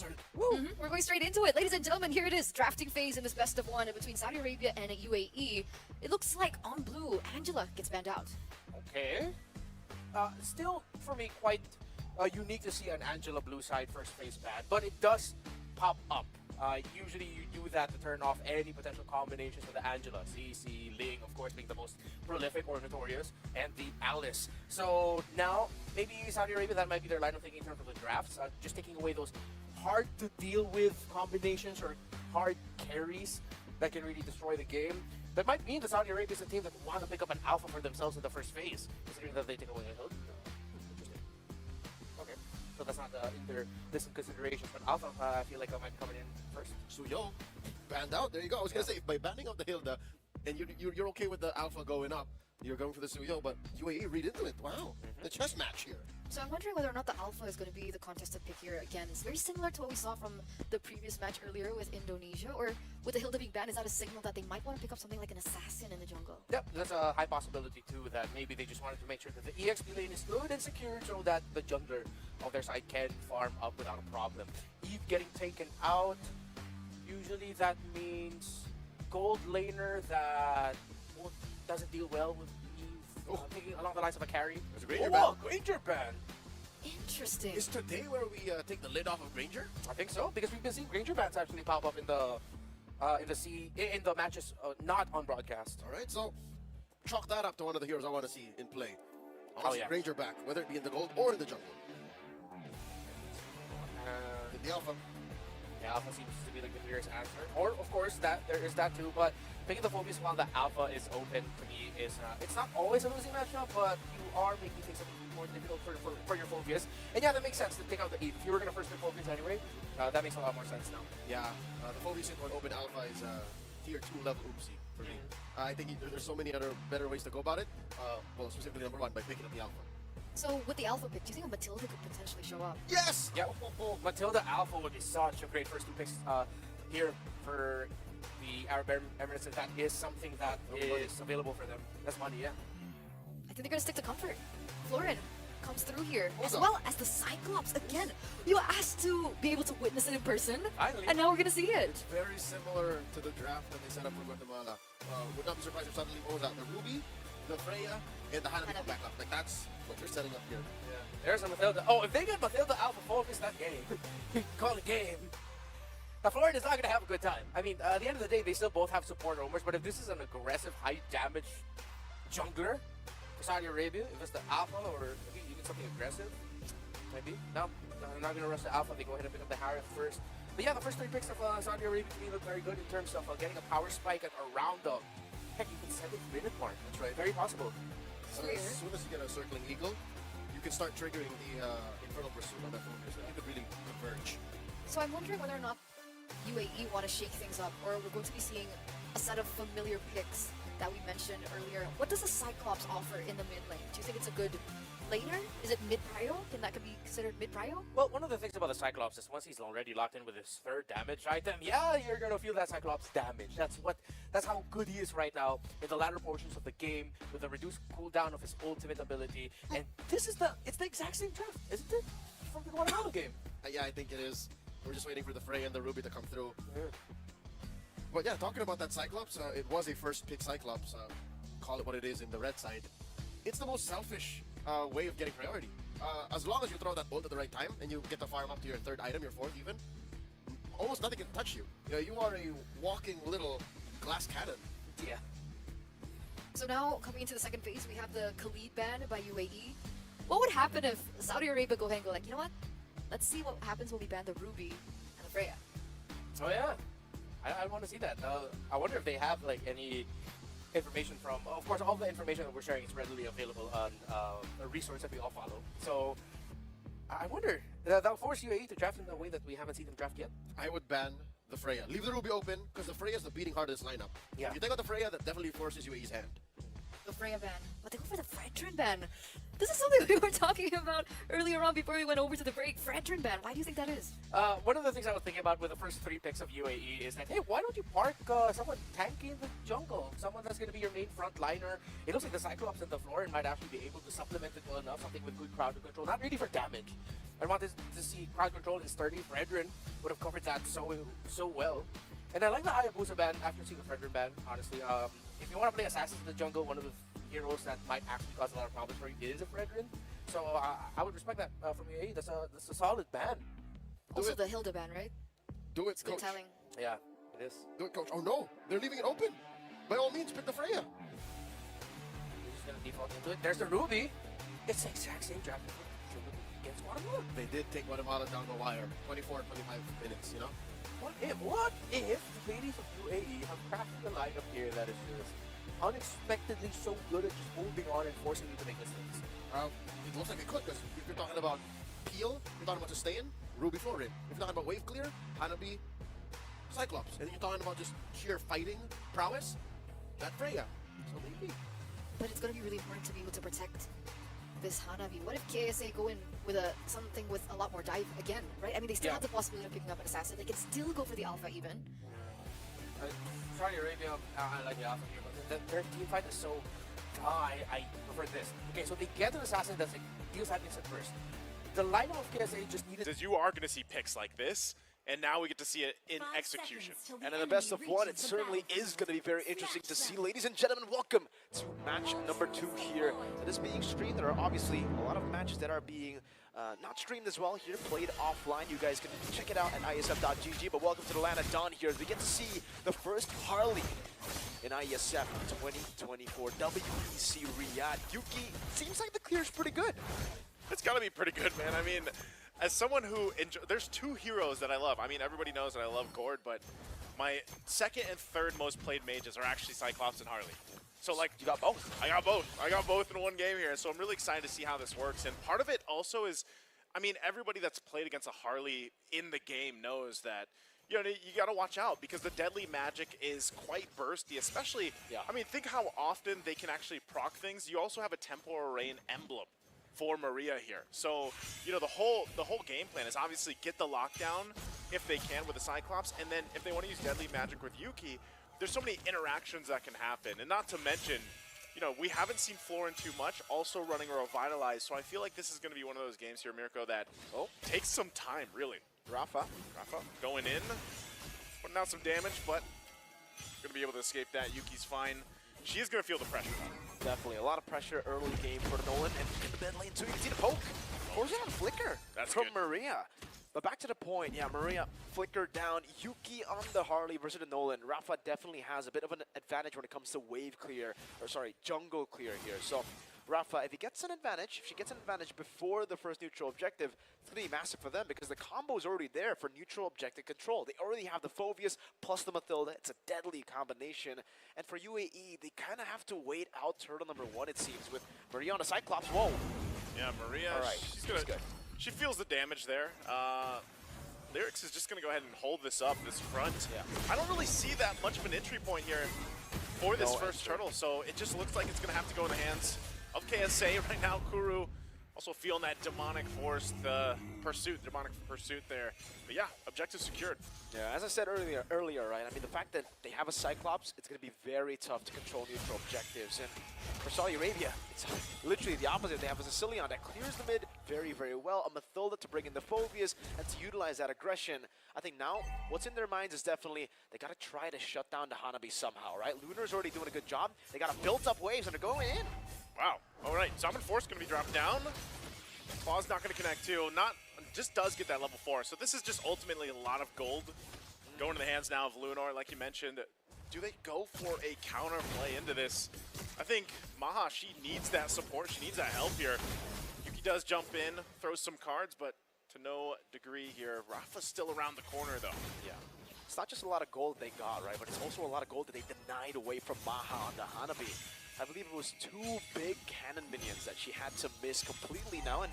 started. Woo! We're going straight into it. Ladies and gentlemen, here it is. Drafting phase in this best of one between Saudi Arabia and UAE. It looks like on blue, Angela gets banned out. Okay. Still, for me, quite unique to see an Angela blue side first phase ban, but it does pop up. Usually you do that to turn off any potential combinations with the Angela. CC, Ling, of course, being the most prolific or notorious, and the Alice. So now, maybe Saudi Arabia, that might be their line of thinking in terms of the drafts. Just taking away those hard to deal with combinations or hard carries that can really destroy the game. That might mean that Saudi Arabia is a team that want to pick up an alpha for themselves in the first phase, considering that they take away a hill. Interesting. Okay, so that's not in their list of considerations, but alpha, I feel like I might be coming in first. Suyo banned out. There you go. I was gonna say, if by banning out the Hilda, and you're okay with the alpha going up, you're going for the Suyo, but UAE read into it. Wow, the chess match here. So I'm wondering whether or not the alpha is going to be the contested pick here again. It's very similar to what we saw from the previous match earlier with Indonesia, or with the Hilda being banned, is that a signal that they might want to pick up something like an assassin in the jungle? Yep, that's a high possibility too, that maybe they just wanted to make sure that the EXP lane is good and secure so that the jungler of their side can farm up without a problem. Eve getting taken out, usually that means gold laner that doesn't deal well with Eve, thinking along the lines of a carry. There's a Granger ban. Granger ban! Interesting. Is today where we take the lid off of Granger? I think so, because we've been seeing Granger bans actually pop up in the matches not on broadcast. All right, so chalk that up to one of the heroes I want to see in play. Oh, yeah. Granger back, whether it be in the gold or in the jungle. In the alpha. The alpha seems to be like the clearest answer. Or, of course, there is that too, but picking the focus while the alpha is open to me is, it's not always a losing matchup, but you are making things a little more difficult for your Phobias. And yeah, that makes sense to take out the Eve. If you were going to first pick Phobias anyway, that makes a lot more sense now. Yeah, the Phobias on open alpha is tier 2 level oopsie for me. I think there's so many other better ways to go about it. Well, specifically number 1, by picking up the alpha. So with the alpha pick, do you think a Matilda could potentially show up? Yes! Yeah, Matilda Alpha would be such a great first 2 picks here for the Arab Emirates, and that is something that is available for them. That's money, yeah. I think they're gonna stick to comfort. Florin comes through here, as on. well as the Cyclops. Again, you were asked to be able to witness it in person, Finally. and now we're gonna see it. It's very similar to the draft that they set up for Guatemala. Would not be surprised if suddenly, what was that? The Ruby, the Freya, and the Hanabi come back up. Like, that's what they're setting up here. Yeah. There's a Matilda. Oh, if they get Matilda Alpha focus that game, call it game. Now, Florida is not going to have a good time. I mean, at the end of the day, they still both have support roamers, but if this is an aggressive, high-damage jungler for Saudi Arabia, if it's the Alpha or maybe even something aggressive, maybe. No, they're not going to rush the Alpha. They go ahead and pick up the Harith first. But yeah, the first 3 picks of Saudi Arabia to me look very good in terms of getting a power spike at around the, heck, even 7th minute mark. That's right. Very possible. So as soon as you get a circling eagle, you can start triggering the Infernal Pursuit on that focus, and you could really converge. So I'm wondering whether or not UAE want to shake things up, or we're going to be seeing a set of familiar picks that we mentioned earlier. What does the Cyclops offer in the mid lane? Do you think it's a good laner? Is it mid-prio? Can that be considered mid-prio? Well, one of the things about the Cyclops is once he's already locked in with his 3rd damage item, yeah, you're gonna feel that Cyclops damage. That's how good he is right now in the latter portions of the game with the reduced cooldown of his ultimate ability. And it's the exact same draft, isn't it? From the Guatemala game. Yeah, I think it is. We're just waiting for the Freya and the Ruby to come through. Yeah. But yeah, talking about that Cyclops, it was a first pick Cyclops. Call it what it is in the red side. It's the most selfish way of getting priority. As long as you throw that ult at the right time and you get to farm up to your 3rd item, your 4th even, almost nothing can touch you. You are a walking little glass cannon. Yeah. So now, coming into the second phase, we have the Khalid ban by UAE. What would happen if Saudi Arabia go ahead and go like, you know what? Let's see what happens when we ban the Ruby and the Freya. Oh yeah, I want to see that. I wonder if they have like any information from. Of course, all the information that we're sharing is readily available on a resource that we all follow. So I wonder that'll force UAE to draft in a way that we haven't seen them draft yet. I would ban the Freya. Leave the Ruby open, because the Freya is the beating heart of this lineup. Yeah. If you take out the Freya, that definitely forces UAE's hand. The Freya ban. But they go for the Veteran ban. This is something we were talking about earlier on before we went over to the break. Fredrin ban. Why do you think that is? One of the things I was thinking about with the first 3 picks of UAE is that, hey, why don't you park someone tanky in the jungle? Someone that's going to be your main frontliner. It looks like the Cyclops in the floor and might actually be able to supplement it well enough. Something with good crowd control. Not really for damage. I wanted to see crowd control and sturdy. Fredrin would have covered that so well. And I like the Hayabusa ban after seeing the Fredrin ban, honestly. If you want to play Assassins in the jungle, one of the heroes that might actually cause a lot of problems for you is a Fredrin. So I would respect that from UAE. That's a solid ban. Also the Hilda ban, right? Do it, It's been coach. telling. Yeah, it is. Do it, coach. Oh no, they're leaving it open. By all means, pick the Freya. He's just going to default into it. There's the Ruby. It's the exact same draft against Guatemala. They did take Guatemala down the wire. 24, 25 minutes, you know? What if the ladies of UAE have crafted a lineup here that is just unexpectedly so good at just holding on and forcing you to make mistakes? It looks like it could, because if you're talking about Peel, you're talking about Sustain, Ruby Florin. If you're talking about Wave Clear, Hanabi, Cyclops. And then you're talking about just sheer fighting prowess, that Freya. So maybe. But it's going to be really important to be able to protect this Hanabi. What if KSA go in with something with a lot more dive again, right? I mean, they still have the possibility of picking up an assassin. They can still go for the alpha even. Saudi Arabia, I like the alpha here, but their team fight is so... I prefer this. Okay, so they get an assassin that's like, deals that instant first. The lineup of KSA just needed... Says you are going to see picks like this, and now we get to see it in execution. And in the best of one, it certainly is going to be very interesting to see. Ladies and gentlemen, welcome to match number 2 here. That is being streamed. There are obviously a lot of matches that are being not streamed as well here, played offline. You guys can check it out at isf.gg. But welcome to the land of Dawn here as we get to see the first Harley in ISF 2024 WEC Riyadh. Yuki, seems like the clear is pretty good. It's got to be pretty good, man. I mean, as someone who there's 2 heroes that I love. I mean, everybody knows that I love Gord, but my second and third most played mages are actually Cyclops and Harley. So, like, You got both. I got both. I got both in one game here, so I'm really excited to see how this works. And part of it also is, I mean, everybody that's played against a Harley in the game knows that, you know, you got to watch out because the deadly magic is quite bursty, especially, I mean, think how often they can actually proc things. You also have a Temporal Rain emblem for Maria here. So, you know, the whole game plan is obviously get the lockdown if they can with the Cyclops, and then if they want to use deadly magic with Yuki, there's so many interactions that can happen. And not to mention, you know, we haven't seen Florin too much, also running a Revitalize, so I feel like this is going to be one of those games here, Mirko, that takes some time, really. Rafa going in, putting out some damage, but going to be able to escape that. Yuki's fine. She is going to feel the pressure. Definitely a lot of pressure early game for Nolan, and in the mid lane too. You can see the poke. Forcing on a flicker from good. Maria. But back to the point, yeah, Maria flickered down. Yuki on the Harley versus the Nolan. Rafa definitely has a bit of an advantage when it comes to wave clear, or sorry, jungle clear here. So Rafa, if she gets an advantage before the first neutral objective, it's going to be massive for them because the combo is already there for neutral objective control. They already have the Phobius plus the Mathilda. It's a deadly combination. And for UAE, they kind of have to wait out turtle number 1, it seems, with Maria on the Cyclops. Whoa. Yeah, Maria, All right, she's good. She feels the damage there. Lyrics is just going to go ahead and hold this up, this front. Yeah. I don't really see that much of an entry point here for this No first entry. turtle, so it just looks like it's going to have to go in the hands of KSA right now. Kuru also feeling that demonic force, the demonic pursuit there. But yeah, objective secured. Yeah, as I said earlier, right? I mean, the fact that they have a Cyclops, it's going to be very tough to control neutral objectives. And for Saudi Arabia, it's literally the opposite. They have a Sicilian that clears the mid very, very well. A Mathilda to bring in the Phobias and to utilize that aggression. I think now what's in their minds is definitely they got to try to shut down the Hanabi somehow, right? Lunar's already doing a good job. They got to build up waves and they're going in. Wow. All right, Summon Force going to be dropped down. Claw's not going to connect too. Just does get that level 4. So this is just ultimately a lot of gold going to the hands now of Lunar, like you mentioned. Do they go for a counter play into this? I think Maha, she needs that support. She needs that help here. Yuki does jump in, throws some cards, but to no degree here. Rafa's still around the corner though. Yeah. It's not just a lot of gold they got, right? But it's also a lot of gold that they denied away from Maha on the Hanabi. I believe it was 2 big cannon minions that she had to miss completely now. And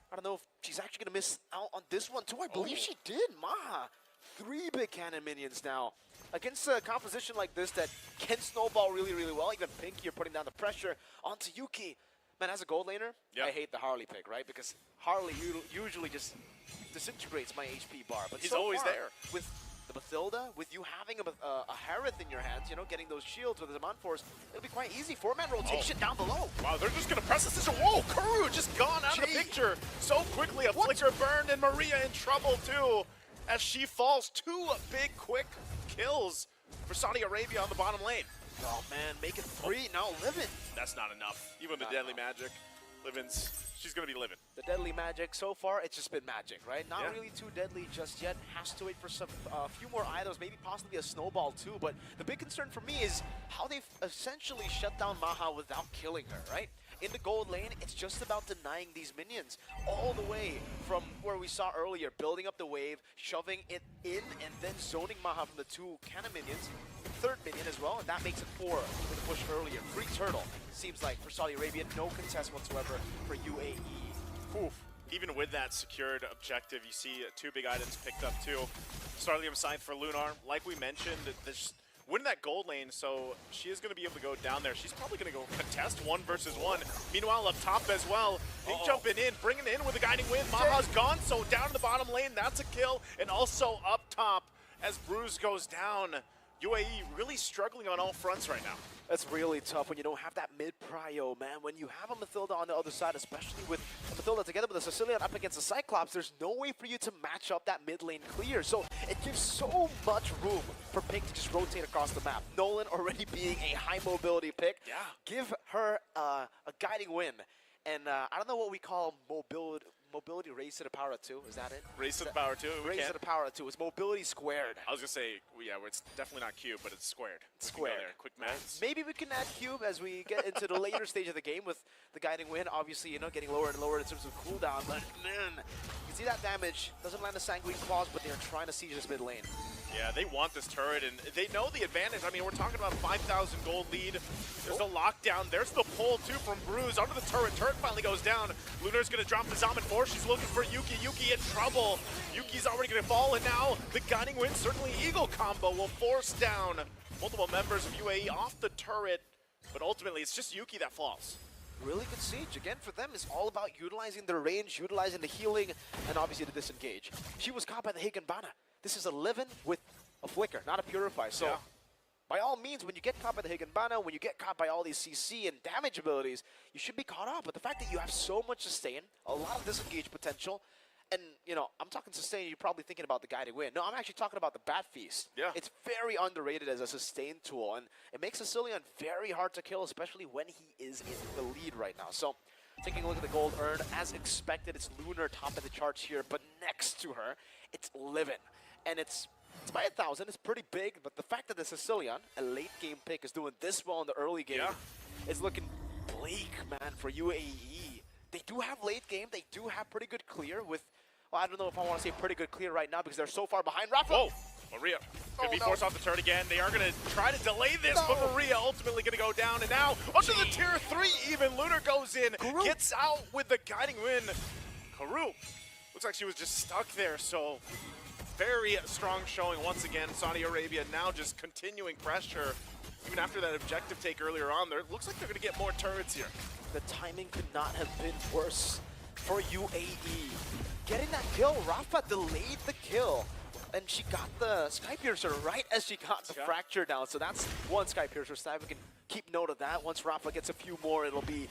I don't know if she's actually going to miss out on this one too. I believe she did. Maha, 3 big cannon minions now. Against a composition like this that can snowball really, really well. Even Pinky are putting down the pressure onto Yuki. Man, as a gold laner, Yeah. I hate the Harley pick, right? Because Harley usually just disintegrates my HP bar. But He's so always far, there. with the Mathilda, with you having a Harith in your hands, you know, getting those shields with the Demand Force, it'll be quite easy. 4-man rotation down below. Wow, they're just going to press this decision. Whoa, Kuru just gone out of the picture so quickly. A flicker burned, and Maria in trouble too as she falls. 2 big, quick kills for Saudi Arabia on the bottom lane. Oh, man, make it 3. Now Livin. That's not enough. Even with the Not Deadly enough. Magic, Livin's, she's going to be living. The Deadly Magic, so far, it's just been magic, right? Not Yeah. really too deadly just yet. Has to wait for some a few more items, maybe possibly a snowball too. But the big concern for me is how they've essentially shut down Maha without killing her, right? In the gold lane, it's just about denying these minions all the way from where we saw earlier, building up the wave, shoving it in, and then zoning Maha from the 2 cannon minions. Third minion as well, and that makes it 4 with the push earlier. Free turtle, seems like for Saudi Arabia, no contest whatsoever for UAE. Oof. Even with that secured objective, you see 2 big items picked up too. Starlium Scythe for Lunar. Like we mentioned, winning that gold lane, so she is going to be able to go down there. She's probably going to go contest 1 versus 1. Meanwhile, up top as well, Big jumping in, bringing it in with a guiding wind. Maha's gone, so down in the bottom lane, that's a kill. And also up top, as Bruise goes down, UAE really struggling on all fronts right now. That's really tough when you don't have that mid-prio, man. When you have a Mathilda on the other side, especially with a Mathilda together with a Sicilian up against a Cyclops, there's no way for you to match up that mid lane clear. So it gives so much room for Pink to just rotate across the map. Nolan already being a high mobility pick. Yeah. Give her a guiding win. And I don't know what we call mobility raised to the power of 2. Is that it? Race to the power 2. we Raised can't- to the power of 2. It's mobility squared. I was going to say, yeah, it's definitely not cube, but it's squared. We can go Squared. there. Quick maths. Maybe we can add cube as we get into the later stage of the game with the guiding wind. Obviously, you know, getting lower and lower in terms of cooldown. But man, you can see that damage doesn't land the Sanguine Claws, but they're trying to siege this mid lane. Yeah, they want this turret, and they know the advantage. I mean, we're talking about 5,000 gold lead. There's the lockdown. There's the pull, too, from Bruise under the turret. Turret finally goes down. Lunar's going to drop the Zaman Force. She's looking for Yuki. Yuki in trouble. Yuki's already going to fall, and now the Guiding Wind, certainly Eagle combo, will force down multiple members of UAE off the turret, but ultimately it's just Yuki that falls. Really good siege. Again, for them, it's all about utilizing their range, utilizing the healing, and obviously the disengage. She was caught by the Higanbana. This is a Livin with a Flicker, not a Purify. So, Yeah. by all means, when you get caught by the Higanbana, when you get caught by all these CC and damage abilities, you should be caught up. But the fact that you have so much sustain, a lot of disengage potential, and, you know, I'm talking sustain, you're probably thinking about the Guiding Wind. No, I'm actually talking about the Bat Feast. Yeah. It's very underrated as a sustain tool, and it makes Sicilian very hard to kill, especially when he is in the lead right now. So, taking a look at the gold earned, as expected, it's Lunar top of the charts here, but next to her, it's Livin. And it's by 1,000, it's pretty big, but the fact that the Sicilian, a late game pick, is doing this well in the early game, is looking bleak, man, for UAE. They do have late game, they do have pretty good clear with, well, I don't know if I want to say pretty good clear right now because they're so far behind. Rafa! Whoa, Maria could Oh, be no. forced off the turret again. They are going to try to delay this, but No. Maria ultimately going to go down. And now, under the tier 3 even, Lunar goes in, Kuru. gets out with the Guiding Wind. Kuru, looks like she was just stuck there, so very strong showing once again. Saudi Arabia now just continuing pressure. Even after that objective take earlier on, there looks like they're going to get more turrets here. The timing could not have been worse for UAE. Getting that kill, Rafa delayed the kill. And she got the Sky Piercer right as she got the Yeah. fracture down. So that's one Sky Piercer stab. We can keep note of that. Once Rafa gets a few more, it'll be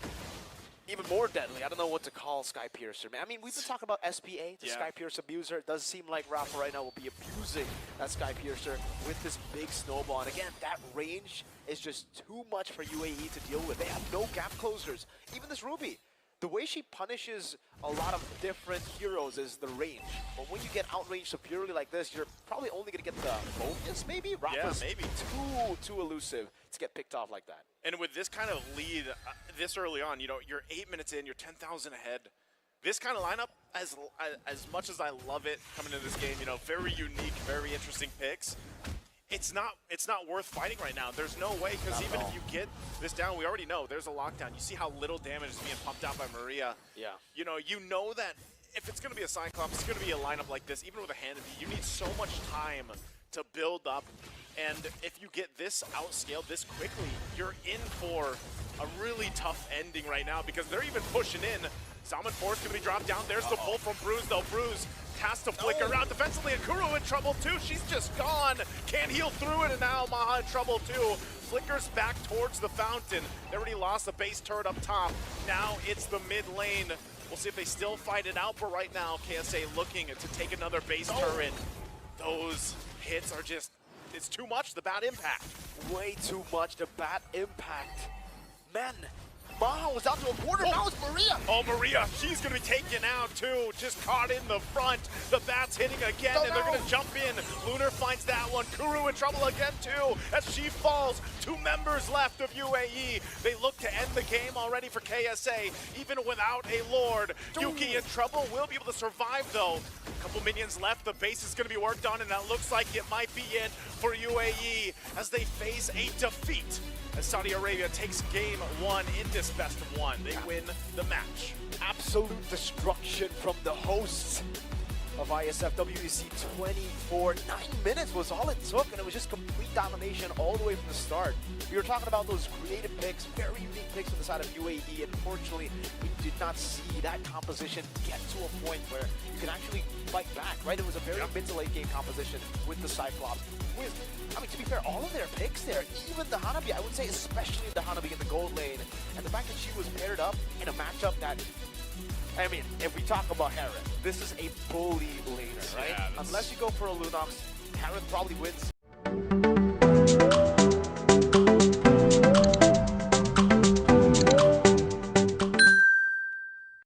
even more deadly. I don't know what to call Sky Piercer, man. I mean, we've been talking about SPA, the Yeah. Sky Piercer abuser. It does seem like Rafa right now will be abusing that Sky Piercer with this big snowball. And again, that range is just too much for UAE to deal with. They have no gap closers. Even this Ruby, the way she punishes a lot of different heroes is the range. But when you get outranged severely like this, you're probably only going to get the bonus, maybe? Rafa's maybe. too elusive to get picked off like that. And with this kind of lead this early on, you know, you're 8 minutes in, you're 10,000 ahead. This kind of lineup, as much as I love it coming into this game, you know, very unique, very interesting picks. It's not worth fighting right now. There's no way, because even if you get this down, we already know there's a lockdown. You see how little damage is being pumped out by Maria. Yeah. You know that if it's going to be a Cyclops, it's going to be a lineup like this. Even with a hand of you need so much time to build up And if you get this outscaled this quickly, you're in for a really tough ending right now because they're even pushing in. Salmon Force going to be dropped down. There's the pull from Bruise, though. Bruise has to flicker around defensively, and Kuro in trouble too. She's just gone. Can't heal through it, and now Maha in trouble too. Flickers back towards the fountain. They already lost the base turret up top. Now it's the mid lane. We'll see if they still fight it out, but right now KSA looking to take another base turret. Those hits are just, it's too much, the bad impact. Way too much, the bad impact. Man, Maha was down to a quarter, now it's Maria. Oh, Maria, she's going to be taken out too. Just caught in the front. The bat's hitting again, and they're going to jump in. Lunar finds that one. Kuru in trouble again too, as she falls. 2 members left of UAE. They look to end the game already for KSA, even without a Lord. Yuki in trouble, will be able to survive though. A couple minions left, the base is going to be worked on, and that looks like it might be it for UAE as they face a defeat. As Saudi Arabia takes game 1 in this best of 1. They win the match. Absolute destruction from the hosts of ISF WEC 24. 9 minutes was all it took, and it was just complete domination all the way from the start. We were talking about those creative picks, very unique picks on the side of UAE, and unfortunately, we did not see that composition get to a point where you can actually fight back, right? It was a very mid to late game composition with the Cyclops. I mean, to be fair, all of their picks there, even the Hanabi, I would say especially the Hanabi in the gold lane, and the fact that she was paired up in a matchup that, I mean, if we talk about Harith, this is a bully laner, right? Yeah, Unless you go for a Lunox, Harith probably wins.